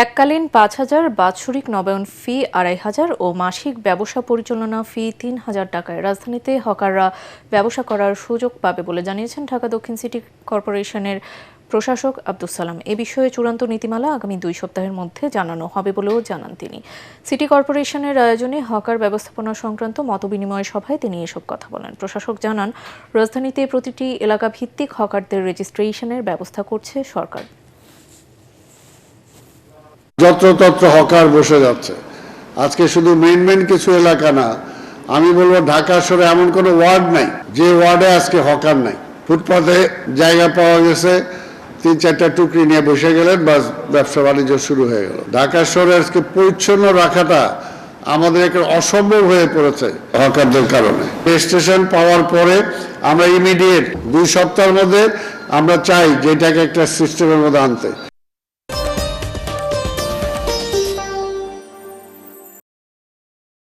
এককালীন ৫,০০০, বাৎসরিক নবায়ন ফি ২,৫০০ ও মাসিক ব্যবসা পরিচালনা ফি ৩,০০০ টাকায় রাজধানীতে হকাররা ব্যবসা করার সুযোগ পাবে বলে জানিয়েছেন ঢাকা দক্ষিণ সিটি কর্পোরেশনের প্রশাসক আব্দুস সালাম। এ বিষয়ে চূড়ান্ত নীতিমালা আগামী ২ সপ্তাহের মধ্যে জানানো হবে বলেও জানান তিনি। সিটি কর্পোরেশনের আয়োজনে হকার ব্যবস্থাপনা সংক্রান্ত মতবিনিময় সভায় তিনি এসব কথা বলেন। প্রশাসক জানান, রাজধানীতে প্রতিটি এলাকা ভিত্তিক হকারদের রেজিস্ট্রেশনের ব্যবস্থা করছে সরকার। যত্রতত্র হকার বসে যাচ্ছে। আজকে শুধু মেন কিছু এলাকা না, আমি বলবো ঢাকা শহরে এমন কোনো ওয়ার্ড নাই যে ওয়ার্ডে আজকে হকার নাই। ফুটপাতে জায়গা পাওয়া গেছে, ৩-৪টা টুকরি নিয়ে বসে গেলেন, বাস ব্যবসা বাণিজ্য শুরু হয়ে গেল। ঢাকা শহরে আজকে পরিচ্ছন্ন রাখাটা আমাদের একটা অসম্ভব হয়ে পড়েছে হকারদের কারণে। রেজিস্ট্রেশন পাওয়ার পরে আমরা ইমিডিয়েট 2 সপ্তাহের মধ্যে আমরা চাই যে এটাকে একটা সিস্টেমের মধ্যে আনতে।